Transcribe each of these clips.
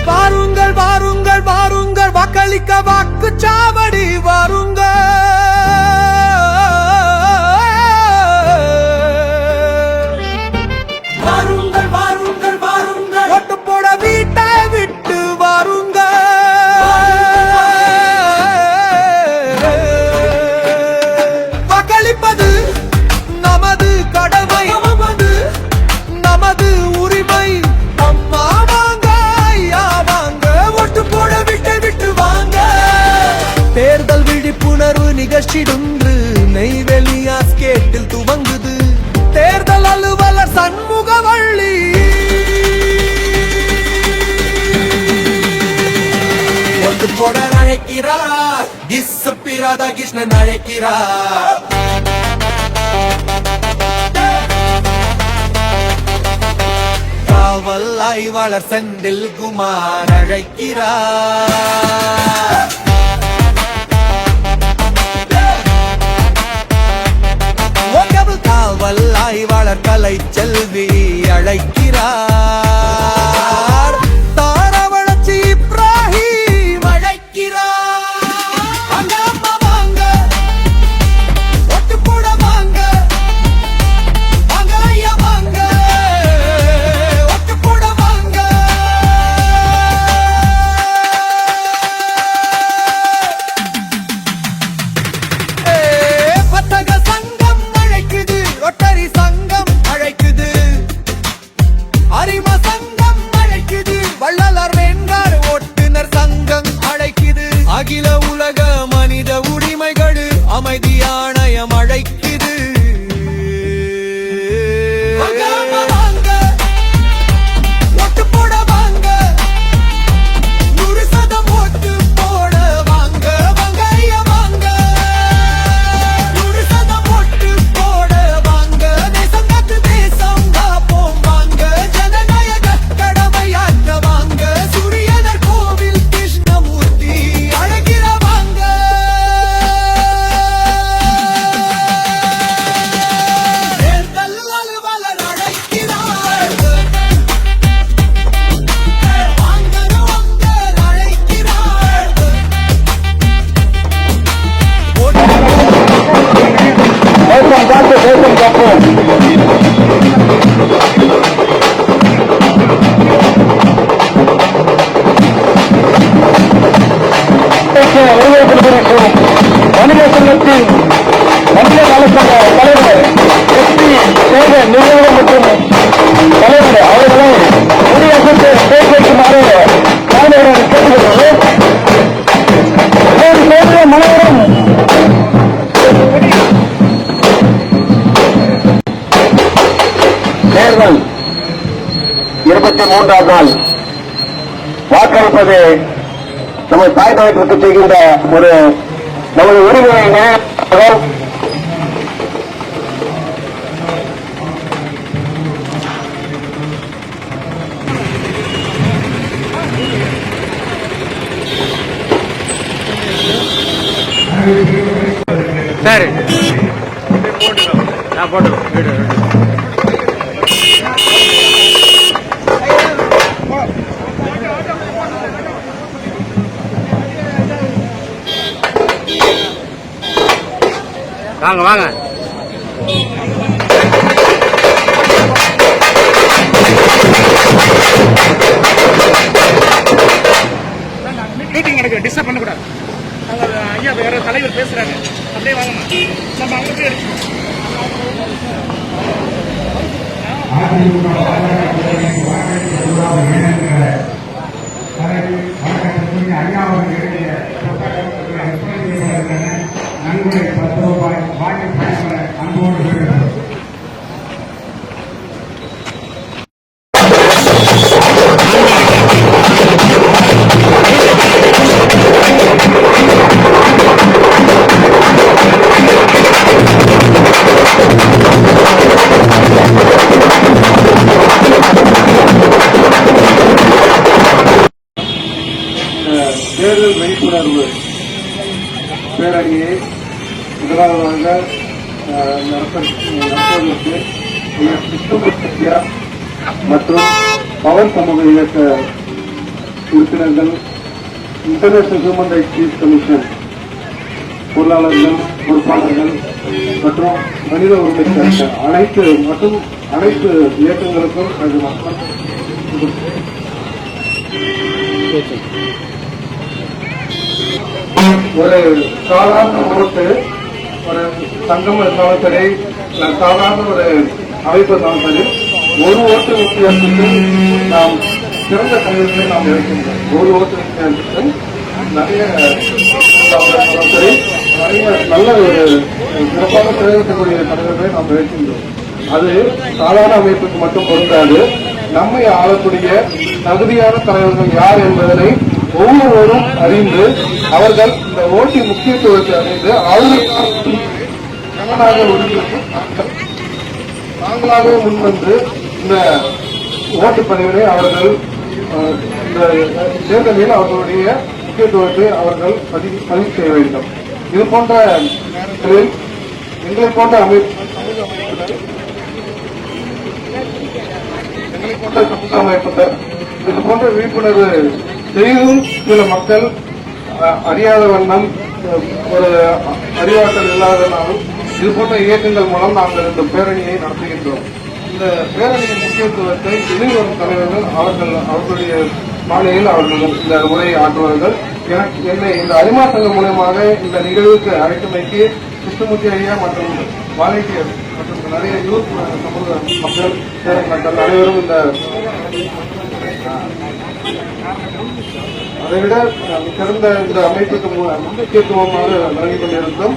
வாருங்கள் வாருங்கள் வாருங்கள் வாக்களிக்க வாக்குச்சாவடி வாருங்கள். வாருங்கள் வாருங்கள் வாருங்கள் ஓட்டு போட வீட்டை விட்டு வாருங்கள். வாக்களிப்பது நமது கடமை, நமது உரிமை. அம்மா வாங்க, ஐயா வாங்க, ஓட்டு போட வீட்டை விட்டு வாங்க. தேர்தல் விழிப்புணர்வு நிகழ்ச்சிடுன்று நெய்வேலி ஆஸ்கேட்டில் துவங்குது. தேர்தல் அலுவலர் சண்முகவள்ளி ஓட்டு போட அழைக்கிறார். கிருஷ்ணன் அழைக்கிறார். காவல் ஆய்வாளர் செந்தில் குமார் அழைக்கிறார். காவல் ஆய்வாளர் கலை செல்வி அழைக்கிறார். தாரவளச்சி இப்ராஹிம் அழைக்கிறார். வாங்க அம்மா வாங்க, ஓட்டு போட வாங்க. வாங்க ஐயா வாங்க, ஓட்டு போட வாங்க. பத்தக சங்கம் அழைக்குது, ரொட்டரி சங்கம் அழைக்குது, அரிம சங்கம் அழைக்குது, வள்ளலர் வேண்டார் ஓட்டுநர் சங்கம் அழைக்குது, அகில உலக மனித உரிமைகள் அமைதி ஆணையம் அழைக்குது. ஓட்டு போட வாங்க, 100% ஓட்டு போட வாங்க. வாங்க ஐயா வாங்க, 100% ஓட்டு போட வாங்க. தேசம் காத்து தேசம் காப்போம் வாங்க. ஜனநாயக கடமையாற்ற வாங்க. சூரியனர் கோவில் கிருஷ்ணமூர்த்தி அழைக்கிற வாங்க. தேர்தல் அலுவலர் அழைக்கிறார். வாங்க வாங்க அழைக்கிறார். வணிக சங்கத்தின் மத்திய நலசங்க தலைவர் எஸ்பி சேகர் நிர்வாகம் மற்றும் தலைவர் அவர்களை குடியரசு பேச வைக்குமாறு மாணவர்கள் கேட்டுக்கொள்கிறோம். மனோரம் தேர்தல் 23ஆம் நாள் வாக்களிப்பது நமது தாய் நாட்டிற்கு செய்கின்ற ஒரு நமது உரிமையை நிறைவேற்றுவதால் சரி நான் போட்டுருவோம். வாங்க வாங்க. மீட்டிங் நடக்குது, டிஸ்டர்ப் பண்ணக்கூடாது. ஐயா வேற தலைவர் பேசுறாங்க, அப்படியே வாங்கம்மா. நம்ம அவங்க பேர் நன்கொடை 10 ரூபாய் வாங்கி பயன்பெற அன்போடு வருகிறது. தேர்தல் விழிப்புணர்வு பேரணியை முதலாவதாக நடப்பதற்கு மற்றும் பவர் சமூக இயக்க உறுப்பினர்கள், international human rights peace commission பொருளாளர்கள், பொறுப்பாளர்கள் மற்றும் மனித உரிமை அனைத்து இயக்கங்களுக்கும் ஒரு சாதாரண ஓட்டு, ஒரு சங்கம் இருந்தாலும் சரி, சாதாரண ஒரு அமைப்பு இருந்தாலும் சரி, ஒரு ஓட்டு வித்தியாசத்துக்கு நாம் சிறந்த தலைவர்களை நாம் இருக்கின்றோம். ஒரு ஓட்டு வித்தியாசத்துக்கு நிறைய நல்ல ஒரு சிறப்பாக செயல்படக்கூடிய தலைவர்களை நாம் இருக்கின்றோம். அது சாதாரண அமைப்புக்கு மட்டும் பொருந்தாது. நம்மை ஆளக்கூடிய தகுதியான தலைவர்கள் யார் என்பதனை ஒவ்வொருவரும் அறிந்து அவர்கள் இந்த ஓட்டின் முக்கியத்துவத்தை அறிந்து அவர்களுக்கு தாங்களாகவே முன்வந்து இந்த ஓட்டுப்பதிவினை அவர்கள் இந்த தேர்தலில் அவர்களுடைய முக்கியத்துவத்தை அவர்கள் பதிவு செய்ய வேண்டும். இது போன்ற நேரங்களில் எங்களை போன்ற சமூக அமைப்புகள் இது போன்ற விழிப்புணர்வு செய்தும் சில மக்கள் அறியாத வண்ணம் ஒரு அறிவாற்றல் இல்லாதனாலும் இது போன்ற இயக்கங்கள் மூலம் நாங்கள் இந்த பேரணியை நடத்துகின்றோம். இந்த பேரணியின் முக்கியத்துவத்தை எதிர்வரும் தலைவர்கள் அவர்களுடைய மாலையில் அவர்கள் இந்த உரையை ஆற்றுவார்கள். என்னை இந்த அரிமா சங்கம் மூலமாக இந்த நிகழ்வுக்கு அழைத்தமைக்கு கிருஷ்ணமூர்த்தி ஐயா மற்றும் வாலண்டியர் மற்றும் நிறைய யூத் சமூக மக்கள் அனைவரும் அதைவிட சிறந்த இந்த அமைப்புக்கு முக்கியத்துவமாக வழங்கிக் கொண்டிருக்கும்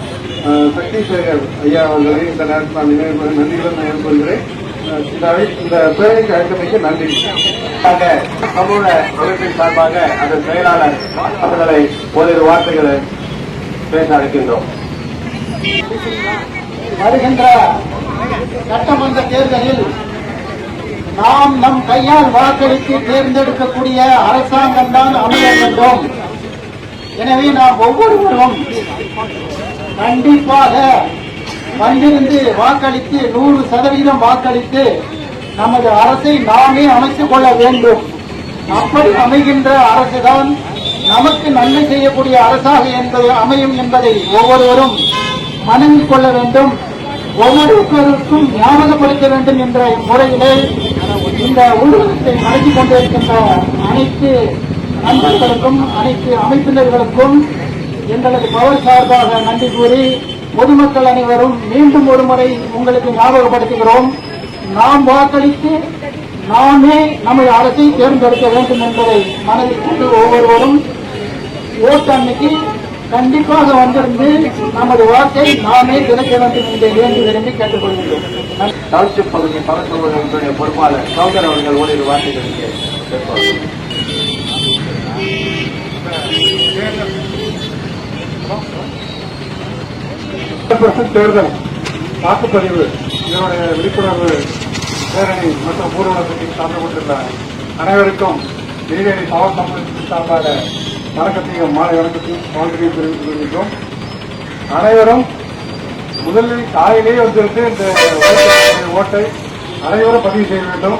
சக்தி சேகர் ஐயா அவர்களை இந்த நேரத்தில் நான் நன்றியுடன் நினைவு கொள்கிறேன். இந்த பேரணிக்கு அழைத்தமைக்கு நன்றி. சமூக அமைப்பின் சார்பாக அதன் செயலாளர் அவர்களை ஓரிரு வார்த்தைகளை பேச அழைக்கின்றோம். வருகின்ற சட்டமன்ற தேர்தலில் நாம் நம் கையால் வாக்களித்து தேர்ந்தெடுக்கக்கூடிய அரசாங்கம் தான் அமைய வேண்டும். எனவே நாம் ஒவ்வொருவரும் கண்டிப்பாக வந்திருந்து வாக்களித்து 100% வாக்களித்து நமது அரசை நாமே அமைத்துக் கொள்ள வேண்டும். அப்படி அமைகின்ற அரசுதான் நமக்கு நன்மை செய்யக்கூடிய அரசாக அமையும் என்பதை ஒவ்வொருவரும் மனதில் கொள்ள வேண்டும். ஒவ்வொருவருக்கும் ஞாபகப்படுத்த வேண்டும் என்ற முறையிலே இந்த ஊடகத்தை நடத்திக் கொண்டிருக்கின்ற அனைத்து நண்பர்களுக்கும் அனைத்து அமைப்பினர்களுக்கும் எங்களது பவர் சார்பாக நன்றி கூறி பொதுமக்கள் அனைவரும் மீண்டும் ஒருமுறை உங்களுக்கு ஞாபகப்படுத்துகிறோம். நாம் வாக்களித்து நாமே நமது அரசை தேர்ந்தெடுக்க வேண்டும் என்பதை மனதில் கொண்டு ஒவ்வொருவரும் ஓட்டு அன்னைக்கு கண்டிப்பாக வந்திருந்து நமது வாக்கை நாமே திறக்க வேண்டும் என்று விரும்பி கேட்டுக் கொள்கின்றோம். டவுன்ஷிப் பகுதி பகுதிகளுடைய பொறுப்பாளர் சௌந்தர் அவர்கள் ஓரிரு வார்த்தைகளுக்கு தேர்தல் வாக்குப்பதிவு இதனுடைய விழிப்புணர்வு பேரணி மற்றும் ஊர்வலத்தில் கலந்து கொண்டுள்ள அனைவருக்கும் நெய்வேலி பவர் சமூகத்தின் சார்பாக வணக்கத்தையும் மாலை வணக்கத்தையும் வாழ்க்கையும் தெரிவித்துக் கொள்கின்றோம். அனைவரும் முதலில் காலையிலேயே வந்திருந்து இந்த ஓட்டை அனைவரும் பதிவு செய்ய வேண்டும்.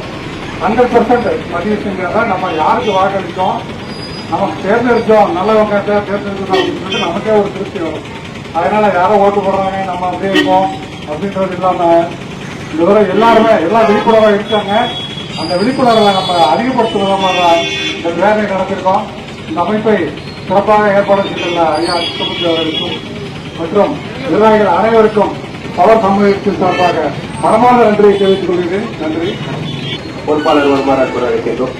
100% பதிவு செஞ்சாதான் நம்ம யாருக்கு வாக்களித்தோம், நமக்கு தேர்ந்தெடுத்தோம், நல்லவங்க தேர்ந்தெடுக்கணும் அப்படின்னு சொல்லிட்டு நமக்கே ஒரு திருப்தி வரும். அதனால யாரும் ஓட்டு போடுறாங்க நம்ம அப்படியே இருக்கோம் அப்படின்றது இல்லாம இதுவரை எல்லாருமே எல்லா விழிப்புணர்வா இருக்காங்க. அந்த விழிப்புணர்வை நம்ம அதிகப்படுத்தும் விதமாக இந்த வேலையை நடத்திருக்கோம். இந்த அமைப்பை சிறப்பாக ஏற்பாடு செய்துள்ள ஐயா கிருஷ்ணமூர்த்தி அவர்களுக்கும் மற்றும் நிர்வாகிகள் அனைவருக்கும் பவர் சமூகத்தின் சார்பாக மனமார்ந்த நன்றியை தெரிவித்துக் கொள்கிறேன். நன்றி. பொறுப்பாளர் வருமாறு கூற இருக்கின்றோம்.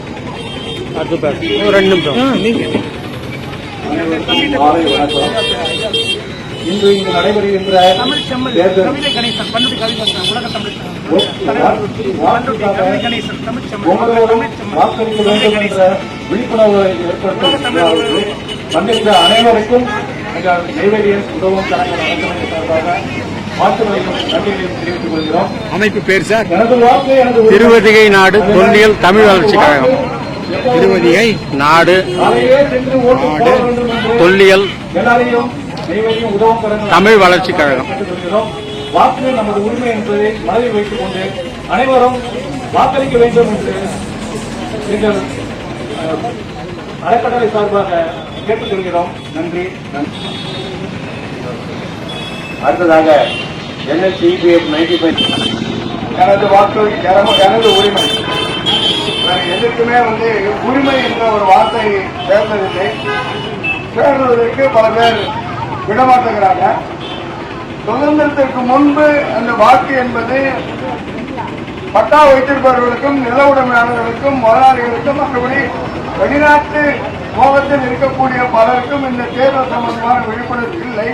இன்று இங்கு நடைபெறுகின்ற தேர்தல் வாக்களிக்க வேண்டும் என்ற விழிப்புணர்வை ஏற்படுத்த வந்திருந்த அனைவருக்கும் நெய்வேலியன் உதவும் கழக அரசமைப்பு சார்பாக வாழ்த்துக்களையும் நன்றிகளையும் தெரிவித்துக் கொள்கிறோம். அமைப்பு பேர் சார் எனது வாக்கு எனது திருவதிகை நாடு தொல்லியல் தமிழ் வளர்ச்சி கழகம். திருவதிகை நாடு சென்று ஓட்டு போட வேண்டும் என்று தொல்லியல் எல்லாரையும் உதவும் தமிழ் வளர்ச்சி கழகம். வாக்கு நமது உரிமை என்பதை மனதில் வைத்துக் கொண்டு அனைவரும் வாக்களிக்க வேண்டும் என்று நீங்கள் அறக்கட்டளை சார்பாக கேட்டுக்கொள்கிறோம். நன்றி. அடுத்ததாக NLCEPF 95 எனது வாக்கு எனது உரிமை. எதற்குமே உரிமை என்ற ஒரு வார்த்தை சேர்ந்ததில்லை. சேர்ந்ததற்கு பல பேர் விடமாட்டுகிறாங்க. சுதந்திரத்திற்கு முன்பு அந்த வாக்கு என்பது பட்டா வைத்திருப்பவர்களுக்கும் நில உடைமையாளர்களுக்கும் முதலாளிகளுக்கும் மற்றபடி வெளிநாட்டு மோகத்தில் இருக்கக்கூடிய பலருக்கும் இந்த தேர்தல் சம்பந்தமான விழிப்புணர்வு இல்லை.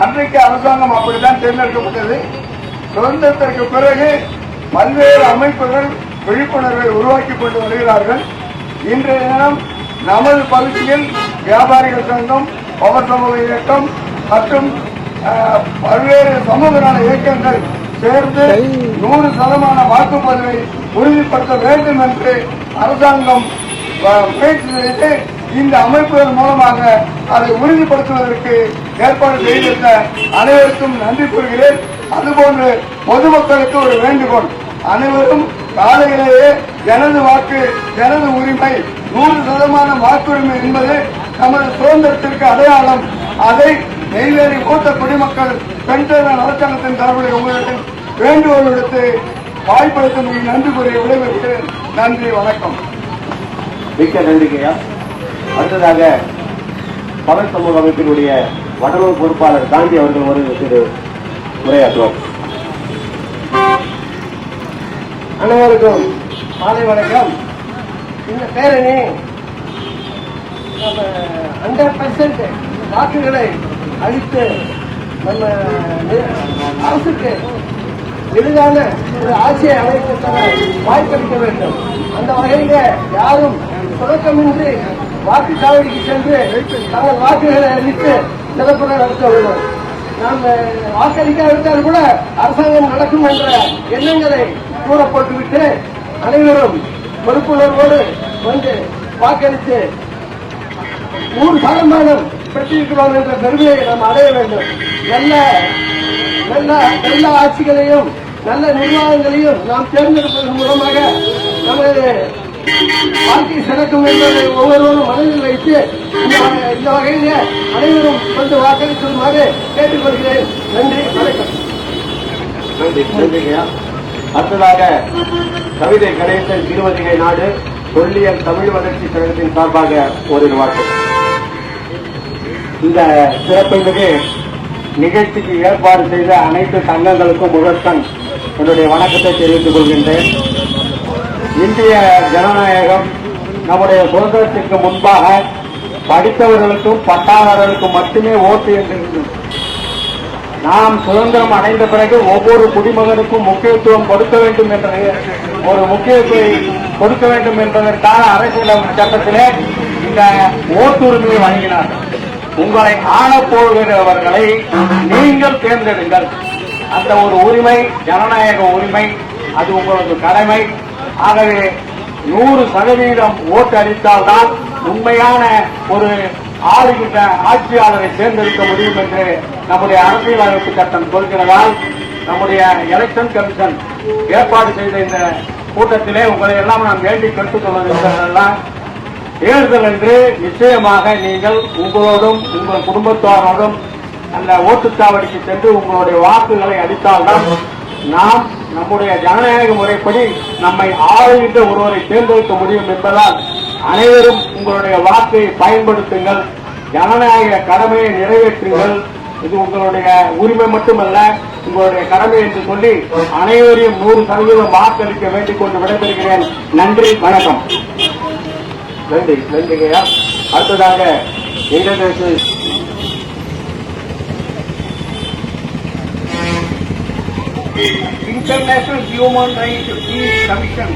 அன்றைக்கு அரசாங்கம் அப்படித்தான் தேர்ந்தெடுக்கப்பட்டது. சுதந்திரத்திற்கு பிறகு பல்வேறு அமைப்புகள் விழிப்புணர்வை உருவாக்கி கொண்டு வருகிறார்கள். இன்றைய தினம் நமது பகுதியில் வியாபாரிகள் சங்கம், பவர் சமூக இயக்கம் மற்றும் பல்வேறு சமூக நல இயக்கங்கள் சேர்ந்து 100% வாக்குப்பதிவை உறுதிப்படுத்த வேண்டும் என்று அரசாங்கம் முயற்சி செய்து இந்த அமைப்புகள் மூலமாக அதை உறுதிப்படுத்துவதற்கு ஏற்பாடு செய்திருந்த அனைவருக்கும் நன்றி கூறுகிறேன். அதுபோன்று பொதுமக்களுக்கு ஒரு வேண்டுகோள். அனைவரும் காலையிலேயே எனது வாக்கு எனது உரிமை 100% வாக்குரிமை என்பது நமது சுதந்திரத்திற்கு அடையாளம். அதை நெய்வேலி மூத்த குடிமக்கள் பெண்கள் நலச்சங்கத்தின் சார்பில் உங்களிடம் வேண்டுகோள் விடுத்து வாய்ப்பளித்த நன்றி கூறிய விடைபெறுகிறேன். நன்றி, வணக்கம். மிக்க நன்றிக்கையா. அடுத்ததாக பவர் சமூக அமைப்பினுடைய வடலூர் பொறுப்பாளர் காந்தி அவர்கள் ஒரு சிறு உரையாற்றுவோம். அனைவருக்கும் மாலை வணக்கம். இந்த பேரணி நம்ம 100% வாக்குகளை அளித்து நம்ம அரசுக்கு எளிதான ஒரு ஆட்சியை அமைத்து தர வாய்ப்பளிக்க வேண்டும். அந்த வகையில யாரும் தொடக்கமின்றி வாக்குச்சாவடிக்கு சென்று தங்கள் வாக்குகளை அளித்து சிறப்புற நடத்த வேண்டும். நாம் வாக்களிக்காவிட்டால் கூட அரசாங்கம் நடக்கும் என்ற எண்ணங்களை கூறப்பட்டுவிட்டு அனைவரும் பொறுப்புணர்வோடு வந்து வாக்களித்து 100% பெற்றிருக்கிறோம் என்ற பெருமையை நாம் அடைய வேண்டும். நல்ல ஆட்சிகளையும் நல்ல நிர்வாகங்களையும் நாம் தேர்ந்தெடுப்பதன் மூலமாக நமது வாழ்க்கை சிறக்கும் என்பதை ஒவ்வொருவரும் மனதில் வைத்து இந்த வகையில் அனைவரும் வந்து வாக்களிக்குமாறு கேட்டுக்கொள்கிறேன். நன்றி, வணக்கம். நன்றிக்கையா. அடுத்ததாக கவிதை கணேசன் திருவதிகை நாடு தொல்லியல் தமிழ் வளர்ச்சி கழகத்தின் சார்பாக ஒரு வாக்கு. இந்த சிறப்புமிகு நிகழ்ச்சிக்கு ஏற்பாடு செய்த அனைத்து சங்கங்களுக்கும் முதற்கண் என்னுடைய வணக்கத்தை தெரிவித்துக் கொள்கின்றேன். இந்திய ஜனநாயகம் நம்முடைய சுதந்திரத்திற்கு முன்பாக படித்தவர்களுக்கும் பட்டாளர்களுக்கும் மட்டுமே ஓட்டு என்று நாம் சுதந்திரம் அடைந்த பிறகு ஒவ்வொரு குடிமகனுக்கும் முக்கியத்துவம் கொடுக்க வேண்டும் என்ற ஒரு முக்கியத்துவம் கொடுக்க வேண்டும் என்பதற்கான அரசியல் சட்டத்திலே இந்த ஓட்டுரிமையை வழங்கினார். உங்களை ஆளப்போகிறவர்களை நீங்கள் தேர்ந்தெடுங்கள். அந்த ஒரு உரிமை ஜனநாயக உரிமை, அது உங்களது கடமை. ஆகவே 100% ஓட்டு அளித்தால்தான் உண்மையான ஒரு ஆளுகின்ற ஆட்சியாளரை தேர்ந்தெடுக்க முடியும் என்று நம்முடைய அரசியலமைப்பு சட்டம் சொல்கிறதால் நம்முடைய எலெக்ஷன் கமிஷன் ஏற்பாடு செய்த இந்த கூட்டத்திலே உங்களை எல்லாம் நாம் வேண்டி கேட்டுக் கொள்வதெல்லாம் தேர்தல் என்று நிச்சயமாக நீங்கள் உங்களோடும் உங்கள் குடும்பத்தாரோடும் அந்த ஓட்டுச்சாவடிக்கு சென்று உங்களுடைய வாக்குகளை அளித்தால்தான் நாம் நம்முடைய ஜனநாயக முறைப்படி நம்மை ஆளுகின்ற ஒருவரை தேர்ந்தெடுக்க முடியும் என்பதால் அனைவரும் உங்களுடைய வாக்கை பயன்படுத்துங்கள். ஜனநாயக கடமையை நிறைவேற்றுங்கள். இது உங்களுடைய உரிமை மட்டுமல்ல, உங்களுடைய கடமை என்று சொல்லி அனைவரையும் 100% வாக்களிக்க வேண்டிக் கொண்டு விடைபெறுகிறேன். நன்றி, வணக்கம். நன்றிங்கய்யா. அடுத்ததாக international human rights peace commission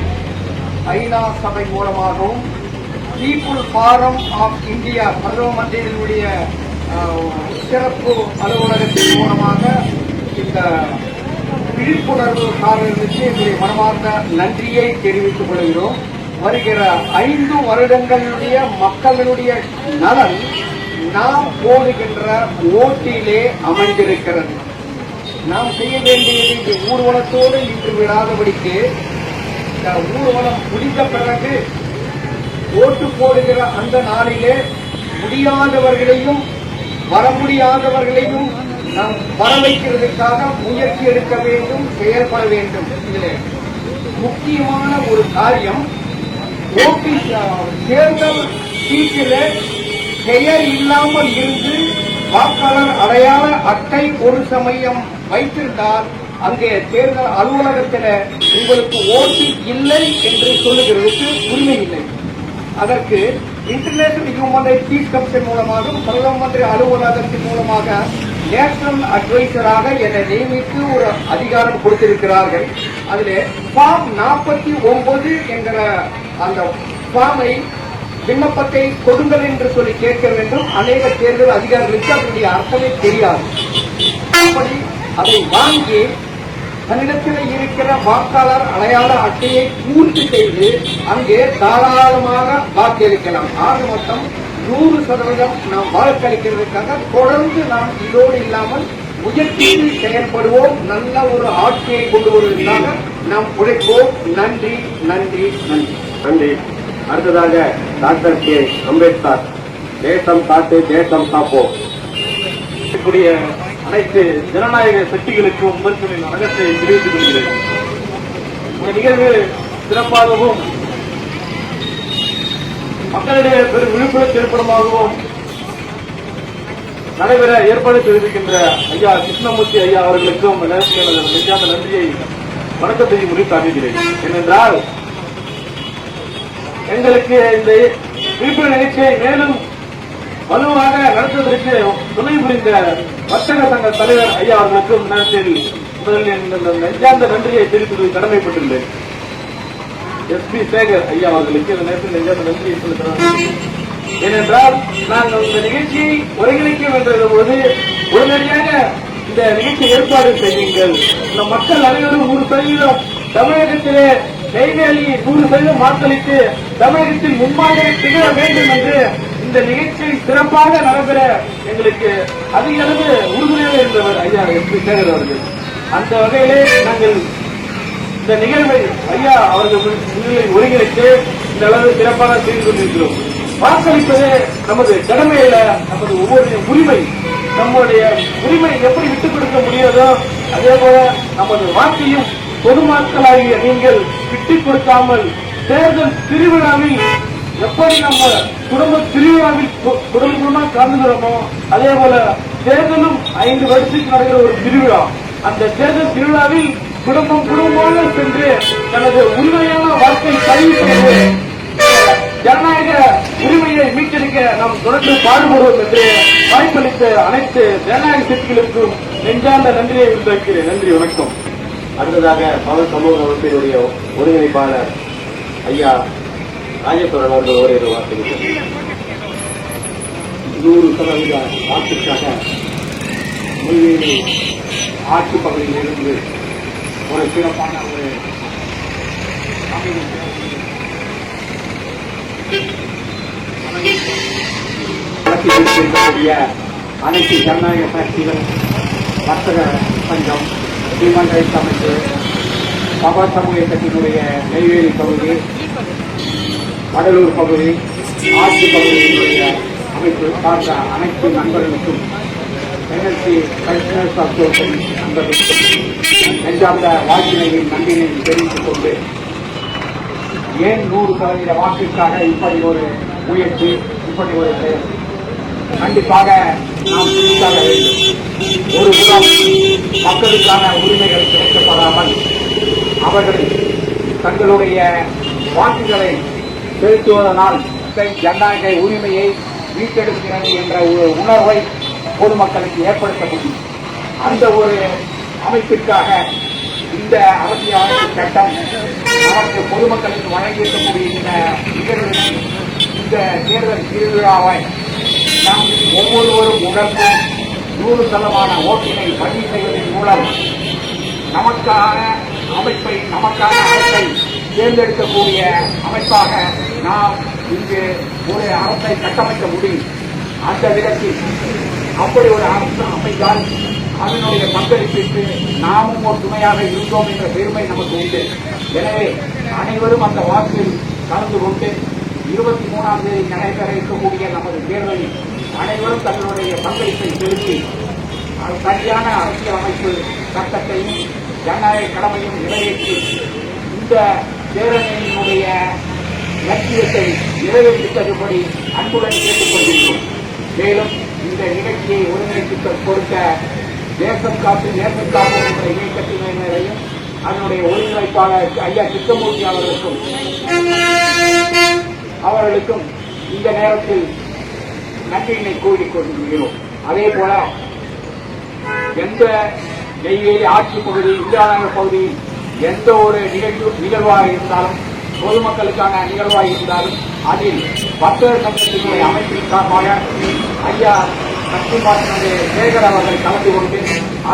ஐநா சபை மூலமாகவும் பீப்புள் ஃபாரம் ஆஃப் இந்தியா பிரதம மந்திரியினுடைய சிறப்பு அலுவலகத்தின் மூலமாக இந்த விழிப்புணர்வு காரணத்திற்கு என்னுடைய மனமார்ந்த நன்றியை தெரிவித்துக் கொள்கிறோம். வருகிற 5 வருடங்களுடைய மக்களுடைய நலன் நாம் போடுகின்ற ஓட்டிலே அமைந்திருக்கிறது. நாம் செய்ய வேண்டியது இந்த ஊர்வலத்தோடு நின்று விடாதபடிக்கு இந்த ஊர்வலம் முடிந்த பிறகு ஓட்டு போடுகிற அந்த நாளிலே முடியாதவர்களையும் வர முடியாதவர்களையும் நாம் வர வைக்கிறதுக்காக முயற்சி எடுக்க வேண்டும், செயல்பட வேண்டும். இதில் முக்கியமான ஒரு காரியம், ஓட்டு தேர்தல் சீட்டில் பெயர் இல்லாமல் இருந்து வாக்காளர் அடையாள அட்டை ஒரு சமயம் வைத்திருந்தால் அங்கே தேர்தல் அலுவலகத்தில் உங்களுக்கு ஓட்டு இல்லை என்று சொல்லுகிறதுக்கு உரிமை இல்லை. அதற்கு international human rights peace commission மூலமாக பிரதம மந்திரி அலுவலகத்தின் மூலமாக நேஷனல் அட்வைசராக என்னை நியமித்து ஒரு அதிகாரம் கொடுத்திருக்கிறார்கள். அதில் ஃபார்ம் 49 என்கிற அந்த ஃபார்மை விண்ணப்பத்தை கொடுங்கள் என்று சொல்லி கேட்க வேண்டும். அநேக தேர்தல் அதிகாரிகளுக்கு அதனுடைய அர்த்தமே தெரியாது. அப்படி அதை வாங்கி தன்னிடத்தில் இருக்கிற வாக்காளர் அடையாள அட்டையை பூர்த்தி செய்து அங்கே தாராளமாக வாக்களிக்கலாம். ஆக மொத்தம் 100% நாம் வாக்களிக்கிறதுக்காக தொடர்ந்து நாம் இதோடு இல்லாமல் முயற்சியில் செயல்படுவோம். நல்ல ஒரு ஆட்சியை கொண்டு வருவதற்காக நாம் உழைப்போம். நன்றி நன்றி நன்றி நன்றி. அடுத்ததாக டாக்டர் கே அம்பேத்கர், தேசம் காத்து தேசம் காப்போம். அனைத்து ஜனநாயக சக்திகளுக்கும் உமர்களின் வணக்கத்தை தெரிவித்துக் கொள்கிறேன். இந்த நிகழ்வு சிறப்பாகவும் மக்களிடையே பெரும் விழிப்புணர்வு ஏற்படுமாகவும் நடைபெற ஏற்பாடு செய்திருக்கின்ற ஐயா கிருஷ்ணமூர்த்தி ஐயா அவர்களுக்கும் நெஞ்சார்ந்த நன்றியை வணக்கத்தை முடித்தாக்குகிறேன். ஏனென்றால் எங்களுக்கு இந்த விழிப்புணர்வு நிகழ்ச்சியை மேலும் வலுவாக நடத்துவதற்கு துணை புரிந்த வர்த்தக சங்க தலைவர் ஐயா அவர்களுக்கும் நேரத்தில் முதலில் நெஞ்சார்ந்த நன்றியை தெரிவிப்பது கடமைப்பட்டுள்ளேன். SP சேகர் ஐயா அவர்களுக்கு இந்த நேரத்தில் நெஞ்சார்ந்த நன்றியை செலுத்தினார். ஏனென்றால் நாங்கள் இந்த நிகழ்ச்சியை ஒருங்கிணைக்க வேண்டிய பொழுது உடனடியாக இந்த நிகழ்ச்சி ஏற்பாடு செய்யுங்கள். இந்த மக்கள் அனைவரும் 100% தமிழகத்திலே நெய்வேலி 100% வாக்களித்து தமிழகத்தில் முன்மாதிரி திகழ வேண்டும் என்று இந்த நிகழ்ச்சி சிறப்பாக நடைபெற எங்களுக்கு அதிக அளவு உறுதுணையாக இருந்தவர் ஐயா SP சேகர் அவர்கள். அந்த வகையிலே நாங்கள் இந்த நிகழ்வை ஐயா அவர்கள் ஒருங்கிணைத்து இந்த அளவு சிறப்பாக செய்து கொண்டிருக்கிறோம். வாக்களிப்பது நமது கடமை அல்ல, நமது ஒவ்வொரு உரிமை. நம்முடைய உரிமை எப்படி விட்டுக் கொடுக்க முடியாதோ அதே போல நமது வாக்கையும் பொதுமக்களாகிய நீங்கள் விட்டுக் கொடுக்காமல் தேர்தல் திருவிழாவில் எப்படி நம்ம குடும்ப திருவிழாவில் குடும்பமா கலந்துகிறோமோ அதே போல தேர்தலும் 5 வருஷத்துக்கு நடக்கிற ஒரு திருவிழா. அந்த தேர்தல் திருவிழாவில் குடும்பம் குடும்பமாக சென்று தனது உரிமையான வாழ்க்கை பதிவு செய்து ஜனநாயக உரிமையை மீட்டெடுக்க நாம் தொடர்ந்து பாடுபடுவோம் என்று வாய்ப்பளித்த அனைத்து ஜனநாயக சக்திகளுக்கும் நெஞ்சார்ந்த நன்றியை உண்டாக்கிறேன். நன்றி, வணக்கம். அடுத்ததாக பல சமூக அமைப்பினுடைய ஒருங்கிணைப்பாளர் ஐயா ராஜேஸ்வரன் அவர்கள் ஓரிரு வார்த்தைகள். 100% வாக்குக்காக நெய்வேலி ஆட்சி பகுதியில் இருந்து ஒரு சிறப்பான ஒரு அனைத்து ஜனநாயக சக்திகள், வர்த்தக சங்கம், ஹியூமன் ரைட்ஸ் அமைப்பு, சபா சமூக கட்சியினுடைய நெய்வேலி பகுதி, வடலூர் பகுதி, ஆட்சி பகுதியினுடைய அமைப்பு சார்ந்த அனைத்து நண்பர்களுக்கும் NLC கல்ச்சரல்ஸ் அசோசியேஷன் நண்பர்களுக்கும் நெஞ்சார்ந்த வாக்கினையின் நன்றியை தெரிவித்துக் கொண்டு ஏன் 100% வாக்கிற்காக இப்படி ஒரு முயற்சி, இப்படி ஒரு செயல் கண்டிப்பாக நாம் சிந்தித்தாக வேண்டும். ஒரு புறம் மக்களுக்கான உரிமைகள் கிடைக்கப்படாமல் அவர்கள் தங்களுடைய வாக்குகளை செலுத்துவதனால் ஜனநாயக உரிமையை மீட்டெடுக்கிறது என்ற ஒரு உணர்வை பொதுமக்களுக்கு ஏற்படுத்த முடியும். அந்த ஒரு அமைப்பிற்காக இந்த அரசியலமைப்பு சட்டம் நமக்கு பொதுமக்களுக்கு வழங்கியிருக்கக்கூடிய இந்த நிகழ்வுகளை, இந்த தேர்தல் திருவிழாவை நாம் ஒவ்வொருவரும் உணர்ந்து 100% ஓட்டினை பதிவு செய்வதன் மூலம் நமக்கான அமைப்பை, நமக்கான அரசை தேர்ந்தெடுக்கக்கூடிய அமைப்பாக நாம் இங்கு ஒரு அரசை கட்டமைக்க முடியும். அந்த விதத்தில் அப்படி ஒரு அரசு அமைத்தால் அதனுடைய பங்களிப்பிற்கு நாமும் ஒரு துணையாக இருந்தோம் என்ற பெருமை நமக்கு உண்டு. எனவே அனைவரும் அந்த வாக்கில் கலந்து கொண்டு 23ஆம் தேதி நடைபெற இருக்கக்கூடிய நமது தேர்தலில் அனைவரும் தங்களுடைய பங்களிப்பை செலுத்தி சரியான அரசியல் அமைப்பு சட்டத்தையும் ஜனநாயக கடமையும் நிறைவேற்றி இந்த பேரணியினுடைய லட்சியத்தை நிறைவேற்றித்தரும்படி அன்புடன் கேட்டுக் கொள்கின்றோம். மேலும் இந்த நிகழ்ச்சியை ஒருங்கிணைத்து கொடுத்த தேசம் காப்பு நேசம் காப்பு என்ற இயக்கத்தினரையும் அதனுடைய ஒருங்கிணைப்பாளர் ஐயா கிருஷ்ணமூர்த்தி அவர்களுக்கும் இந்த நேரத்தில் நன்றியினை கூறிக் கொள்கிறோம். அதே போல எந்த நெய்வேலி ஆட்சி பகுதி இந்திராநகர் பகுதியில் எந்த ஒரு நிகழ்வாக இருந்தாலும் பொதுமக்களுக்கான நிகழ்வாக இருந்தாலும் அதில் வர்த்தகர் சங்கத்தினுடைய அமைப்பின் சார்பாக ஐயா சக்திமாறனுடைய சேகர் அவர்கள் கலந்து கொண்டு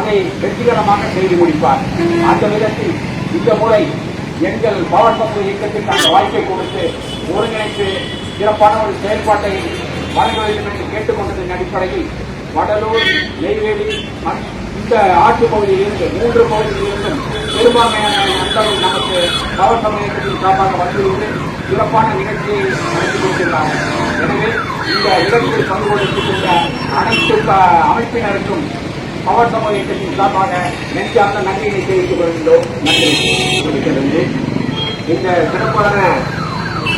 அதை வெற்றிகரமாக செய்து முடிப்பார். அந்த விதத்தில் இந்த முறை எங்கள் பவர் பங்கு இயக்கத்திற்கு அந்த வாய்ப்பை கொடுத்து ஒருங்கிணைத்து சிறப்பான ஒரு செயல்பாட்டை வழங்க வேண்டும் என்று கேட்டுக்கொண்டதன் அடிப்படையில் வடலூர் நெய்வேலி இந்த ஆட்சி பகுதியில் இருந்து 3 பகுதியில் இருந்தும் பெரும்பான்மையான மக்கள் நமக்கு பவர் சமயத்தின் சார்பாக வந்துள்ளது சிறப்பான நிகழ்ச்சியை நடத்தி கொண்டுள்ளார். எனவே இந்த நிகழ்ச்சியில் பங்கு கொண்டிருக்கின்ற அனைத்து அமைப்பினருக்கும் பவர் சமூகத்தின் சார்பாக நெஞ்சார்ந்த நன்றியை தெரிவித்துக் கொள்கின்றோம். நன்றி. இந்த சிறப்பான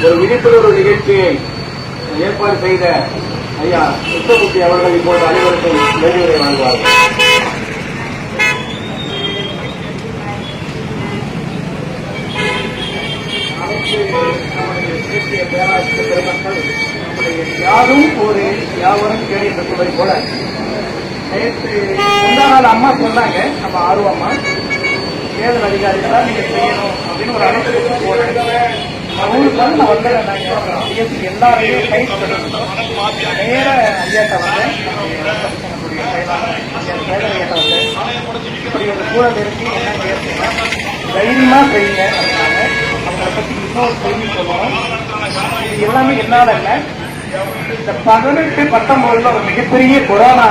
ஒரு விழிப்புணர்வு நிகழ்ச்சியை ஏற்பாடு செய்த ஐயா கிருஷ்ணமூர்த்தி அவர்கள் இப்போது அனைவருக்கும் நன்றியுரை வழங்குவார்கள். தேசிய பேராசிரியர் பெருமக்கள் யாரும் ஒரு யாவரும் கேள்விப்பட்டதை போல நேற்று முந்தா நாள் அம்மா சொன்னாங்க, நம்ம ஆர்வமா தேர்தல் அதிகாரிகளா நீங்க செய்யணும் அப்படின்னு ஒரு அழைப்பு போனேன். ஊருக்கு வந்து நான் வந்தேன். எல்லாரையும் கைது பண்ணணும் நேர ஐயாட்ட வந்தேன். இப்படி ஒரு சூழல் இருக்கு, என்ன பேசுங்க தைரியமா செய்யுங்க அப்படின்னாங்க. அவங்களை பத்தி இன்னொரு செய்தி சொல்லுவோம். இது எல்லாமே என்னால இல்ல, இந்த 18-19 ஒரு மிகப்பெரிய கொரோனா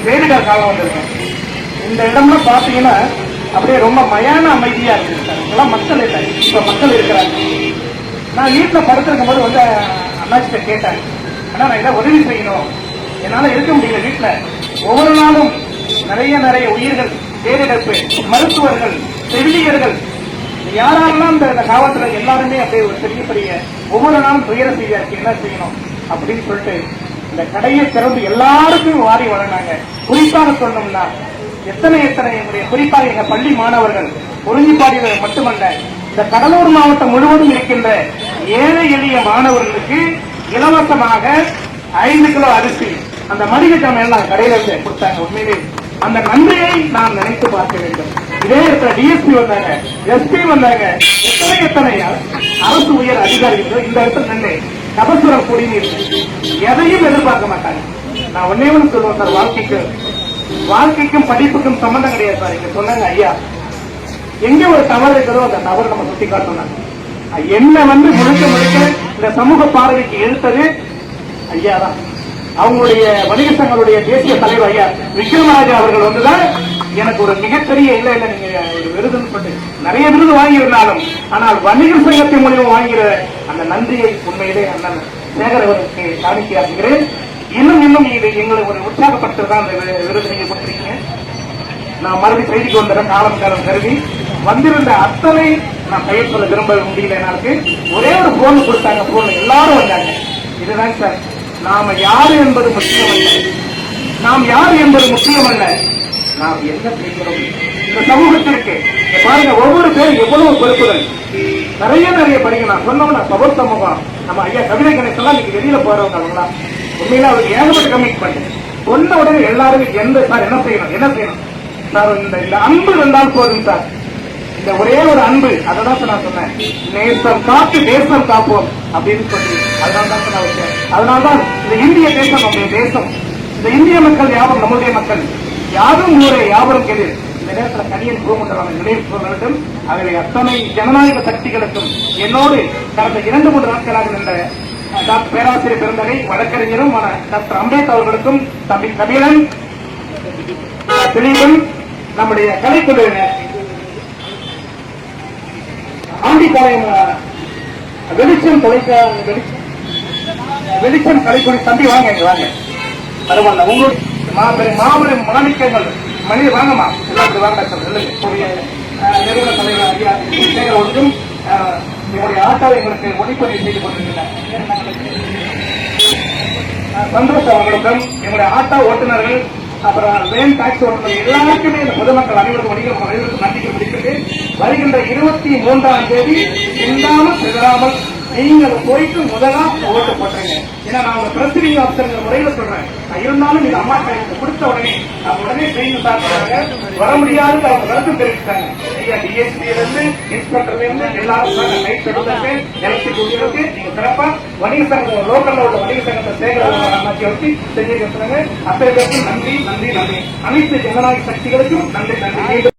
பேரிடர் காலம் வந்திருக்கும். இந்த இடம்லாம் பாத்தீங்கன்னா அப்படியே ரொம்ப மயான அமைதியா இருக்கு. இதெல்லாம் மக்கள் இல்லை, இப்ப மக்கள் இருக்கிறாங்க. நான் வீட்டுல படுத்திருக்கும் போது வந்து அண்ணாச்சிட்ட கேட்டேன், ஆனா நான் இதை உதவி செய்யணும், என்னால இருக்க முடியல வீட்டுல. ஒவ்வொரு நாளும் நிறைய உயிர்கள், பேரிழப்பு, மருத்துவர்கள், செவிலியர்கள், யாரெல்லாம் இந்த காவல்துறை எல்லாருமே அப்படியே ஒரு பெரிய ஒவ்வொரு நாளும் துயர செய்தியா இருக்கு, என்ன செய்யணும் அப்படின்னு சொல்லிட்டு இந்த கடையை திறந்து எல்லாருக்கும் வாரி வழங்கினாங்க. குறிப்பாக சொல்லணும்னா எத்தனை எங்களுடைய குறிப்பாக எங்க பள்ளி மாணவர்கள் குறிஞ்சிப்பாடியில் மட்டுமல்ல, இந்த கடலூர் மாவட்டம் முழுவதும் இருக்கின்ற ஏழை எளிய மாணவர்களுக்கு இலவசமாக 5 கிலோ அரிசி அந்த மளிகை ஜாமான் எல்லாம் கடையில இருந்து கொடுத்தாங்க. உண்மையிலே அந்த நன்றியை நாம் நினைத்து பார்க்க வேண்டும். இதே இடத்துல டிஎஸ்பி வந்தாங்க, எஸ்பி வந்தாங்க, எத்தனை அரசு உயர் அதிகாரிகள் இந்த இடத்துல நின்று கபசுரம் குடிநீர் எதையும் எதிர்பார்க்க மாட்டாங்க. நான் ஒன்னே ஒன்று சொல்லுவேன் சார், வாழ்க்கைக்கும் படிப்புக்கும் சம்பந்தம் கிடையாது சார். இங்க சொன்னாங்க ஐயா, எங்க ஒரு தவறு இருக்கிறதோ அந்த தவறு நம்ம சுட்டி காட்டணும். என்ன வந்து முழுக்க இந்த சமூக பார்வைக்கு எடுத்தது ஐயா தான். அவங்களுடைய வணிக சங்களுடைய தேசிய தலைவர் ஐயா விக்ரமராஜா அவர்கள் வந்துதான் எனக்கு ஒரு மிகப்பெரிய இல்ல நீங்க ஒரு விருதுன்னு சொல்லி நிறைய விருது வாங்கியிருந்தாலும், ஆனால் வணிகர் சங்கத்தின் மூலியம் வாங்கிற அந்த நன்றியை உண்மையிலே அண்ணன் சேகர் அவருக்கு காணிக்கையாக்குகிறேன். இன்னும் இது எங்களை ஒரு உற்சாகப்படுத்துறதா அந்த விருது நீங்க கொடுத்துருக்கீங்க. நான் மறுபடியும் செய்திக்கு வந்துடுறேன், காலம் கருதி வந்திருந்த அத்தனை நான் பெயர் சொல்ல விரும்ப முடியல. எனக்கு ஒரே ஒரு போன் கொடுத்தாங்க, போன்ல எல்லாரும் வந்தாங்க. இதுதான் சார், நாம யாரு என்பது முக்கியமல்ல, நாம் யார் என்பது முக்கியமல்ல, நாம் என்ன செய்கிறோம் இந்த சமூகத்திற்கு. பாருங்க, ஒவ்வொரு பேரும் எவ்வளவு பொறுப்புகள், நிறைய படிக்க. நான் சொன்னோம்னா சபர் சமூகம் நம்ம ஐயா கவிதை கணேசன் இன்னைக்கு வெளியில போறவங்க உண்மையில அவருக்கு ஏகப்பட்ட கமிட்மெண்ட். சொன்ன உடனே எல்லாருமே சார் என்ன செய்யணும் சார், இந்த அன்பு இருந்தால் போதும் சார். இந்த ஒரே ஒரு அன்பு, அதான் நான் சொன்னேன், நேசம் காத்து தேசம் காப்போம் அப்படின்னு சொல்லி. அதனால்தான் இந்த இந்திய தேசம் நம்முடைய தேசம், இந்த இந்திய மக்கள் யாரும் நம்முடைய மக்கள், யாரும் ஊரே யாவரும் கேள்வி. இந்த நேரத்தில் கனியன் பூமண்டலம் நினைவு வேண்டும். அதில் அத்தனை ஜனநாயக சக்திகளுக்கும் என்னோடு கடந்த 2-3 நாட்களாக நின்ற டாக்டர் பேராசிரியர் பெருந்தகை வழக்கறிஞரும் டாக்டர் அம்பேத் அவர்களுக்கும், தம்பி கபிலன், திலீபன், நம்முடைய கலைக்குழுவினர், ஆண்டிப்பாளையம் வெளிச்சம் வெளிச்சம் கலைக்குடி தம்பி வாங்க இங்க வாங்க பரவாயில்ல உங்களுடைய மாபெரும் மாபெரும் மாணிக்கங்கள் மனித வாங்கம்மா எல்லாரும் வாங்க சொல்லுங்க நிறுவன தலைவர் ஐயா சேகர் ஒன்றும் எங்களுடைய ஆட்டாவை எங்களுக்கு ஒளிப்பதிவு செய்து கொண்டிருக்கிறார் சந்தோஷ் அவர்களுக்கும் எங்களுடைய ஆட்டோ ஓட்டுநர்கள் அப்புறம் வேன் டாக்ஸி ஓட்டுநர்கள் எல்லாருக்குமே இந்த பொதுமக்கள் அனைவருக்கும் நன்றிகள் முடிக்கிறது. வருகின்ற 23ஆம் தேதி இல்லாமல் சிதறாமல் நீங்க போயிட்டு முதலா ஓட்டு போட்டுருங்க. ஏன்னா நான் ஒரு பிரசிடிங் ஆஃபீஸர் முறையில சொல்றேன். இருந்தாலும் இது அம்மா கைக்கு கொடுத்த உடனே ட்ரெயின் சாப்பிட்டாங்க வர முடியாது அவங்க கருத்து தெரிவித்தாங்க. ஐயா டிஎஸ்பி இருந்து இன்ஸ்பெக்டர்ல இருந்து எல்லாரும் லைட் எடுத்து எலக்ட்ரிக் ஊழியருக்கு நீங்க சிறப்பா வணிக சங்கம் லோக்கல்ல உள்ள வணிக சங்கத்தை சேகரத்தை வச்சு செஞ்சு சொன்னாங்க. அத்தனை பேருக்கும் நன்றி நன்றி நன்றி. அனைத்து ஜனநாயக சக்திகளுக்கும் நன்றி நன்றி.